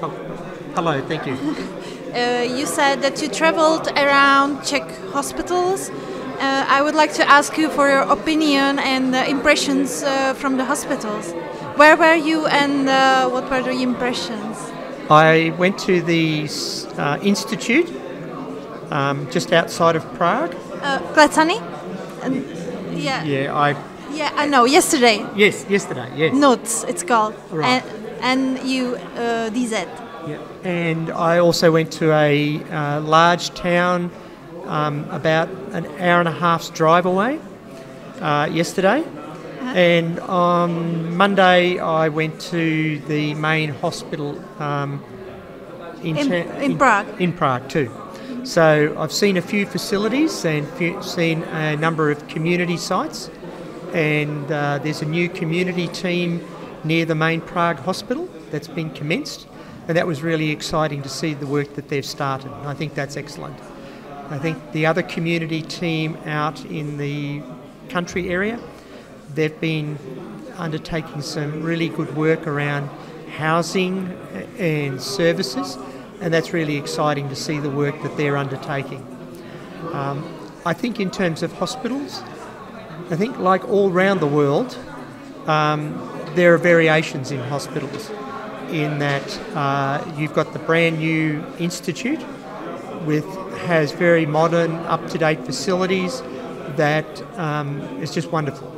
Oh, hello, thank you. You said that you traveled around Czech hospitals. I would like to ask you for your opinion and impressions from the hospitals. Where were you and what were the impressions? I went to the institute just outside of Prague. Klecany? Yeah, Yeah, I know. Yesterday. Yes, yesterday, yes. Notes, it's called. Right. And you, DZ. Yeah. And I also went to a large town about an hour and a half's drive away yesterday. And on Monday I went to the main hospital In Prague. In Prague too. So I've seen a few facilities and seen a number of community sites, and there's a new community team near the main Prague hospital that's been commenced, and that was really exciting to see the work that they've started. I think that's excellent. I think the other community team out in the country area, they've been undertaking some really good work around housing and services, and that's really exciting to see the work that they're undertaking. I think in terms of hospitals, I think like all around the world, there are variations in hospitals in that you've got the brand new institute has very modern, up-to-date facilities that is just wonderful.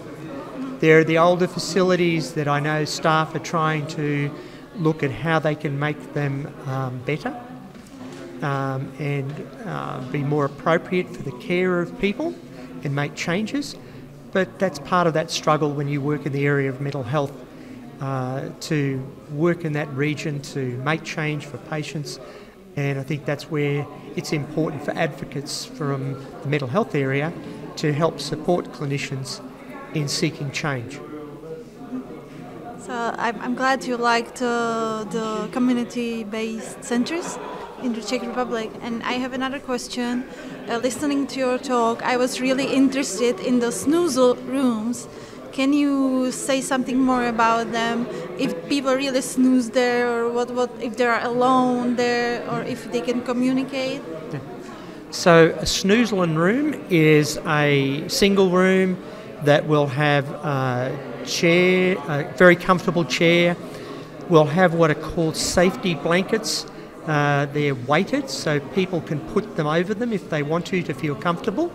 There are the older facilities that I know staff are trying to look at how they can make them better and be more appropriate for the care of people and make changes. But that's part of that struggle when you work in the area of mental health, to work in that region, to make change for patients. And I think that's where it's important for advocates from the mental health area to help support clinicians in seeking change. So I'm glad you liked the community-based centers in the Czech Republic. And I have another question. Listening to your talk, I was really interested in the Snoozing Rooms. Can you say something more about them? If people really snooze there, or what if they are alone there, or if they can communicate? Yeah. So a Snoozeland Room is a single room that will have a chair, a very comfortable chair. We'll have what are called safety blankets. They're weighted, so people can put them over them if they want to feel comfortable.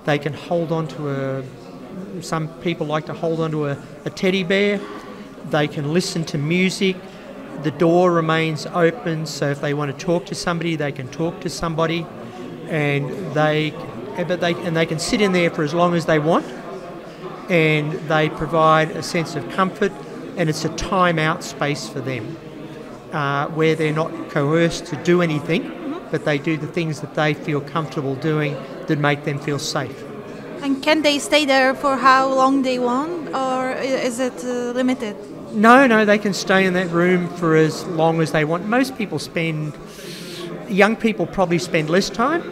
They can hold on to some people like to hold on to a teddy bear. They can listen to music. The door remains open, so if they want to talk to somebody, they can talk to somebody, and they can sit in there for as long as they want. And they provide a sense of comfort, and it's a time-out space for them, where they're not coerced to do anything, but they do the things that they feel comfortable doing that make them feel safe. And can they stay there for how long they want, or is it limited? No, they can stay in that room for as long as they want. Most people young people probably spend less time.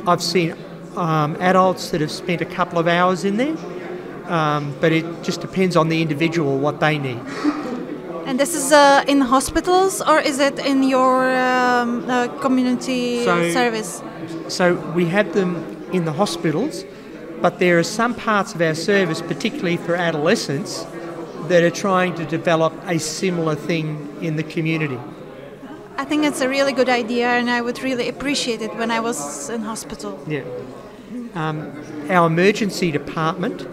I've seen adults that have spent a couple of hours in there. But it just depends on the individual, what they need. And this is in hospitals, or is it in your community service? So we have them in the hospitals, but there are some parts of our service, particularly for adolescents, that are trying to develop a similar thing in the community. I think it's a really good idea, and I would really appreciate it when I was in hospital. Yeah. Our emergency department,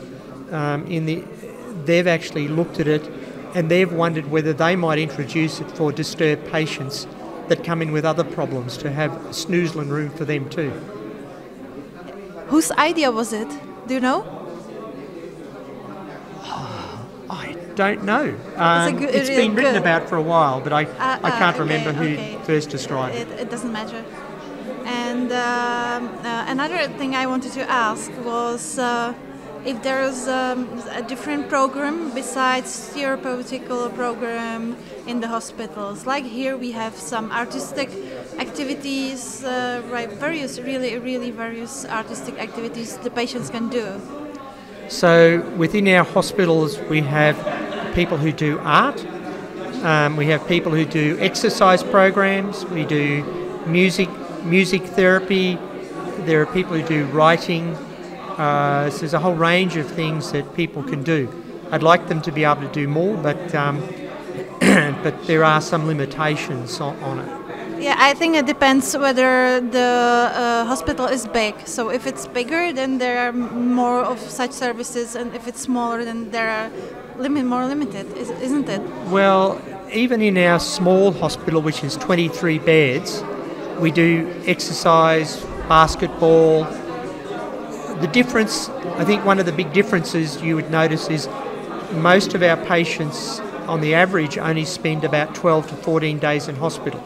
they've actually looked at it, and they've wondered whether they might introduce it for disturbed patients that come in with other problems, to have a Snoozeland room for them too. Whose idea was it? Do you know? I don't know. It's really been written good. about for a while, but I can't remember who first described it. It doesn't matter. And another thing I wanted to ask was if there's a different program besides therapeutical program in the hospitals. Like here we have some artistic activities, various artistic activities the patients can do. So within our hospitals we have people who do art. We have people who do exercise programs. We do music therapy. There are people who do writing. So there's a whole range of things that people can do. I'd like them to be able to do more, but but there are some limitations on it. Yeah, I think it depends whether the hospital is big. So if it's bigger, then there are more of such services, and if it's smaller, then there are more limited, isn't it? Well, even in our small hospital, which is 23 beds, we do exercise, basketball. The difference, I think one of the big differences you would notice is most of our patients, on the average, only spend about 12 to 14 days in hospital.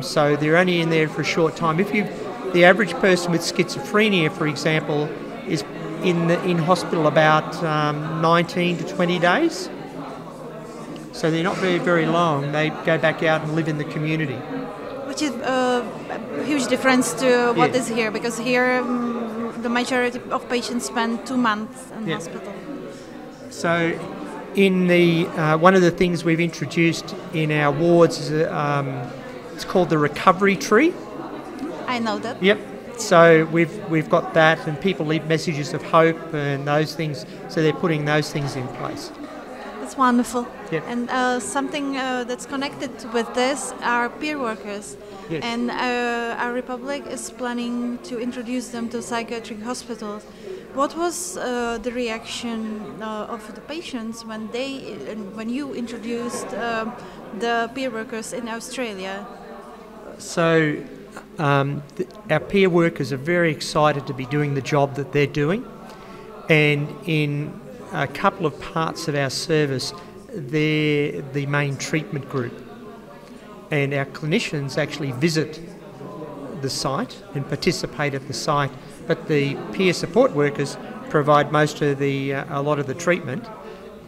So they're only in there for a short time. The average person with schizophrenia, for example, is in hospital about 19 to 20 days. So they're not very long. They go back out and live in the community. Which is a huge difference to what is here, because here the majority of patients spend 2 months in hospital. So in the one of the things we've introduced in our wards is it's called the recovery tree. I know that. Yep. So we've got that, and people leave messages of hope and those things. So they're putting those things in place. That's wonderful. Yep. And something that's connected with this are peer workers. Yes. And our republic is planning to introduce them to psychiatric hospitals. What was the reaction of the patients when you introduced the peer workers in Australia? So our peer workers are very excited to be doing the job that they're doing, and in a couple of parts of our service, they're the main treatment group, and our clinicians actually visit the site and participate at the site, but the peer support workers provide a lot of the treatment,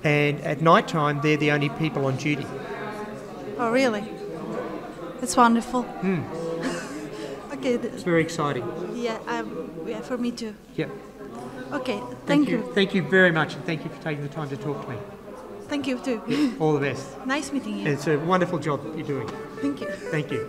and at night time they're the only people on duty. Oh, really? It's wonderful. Okay. It's very exciting. Yeah, for me too. Yep. Okay, thank you. Thank you very much, and thank you for taking the time to talk to me. Thank you too. All the best. Nice meeting you. It's a wonderful job that you're doing. Thank you. Thank you.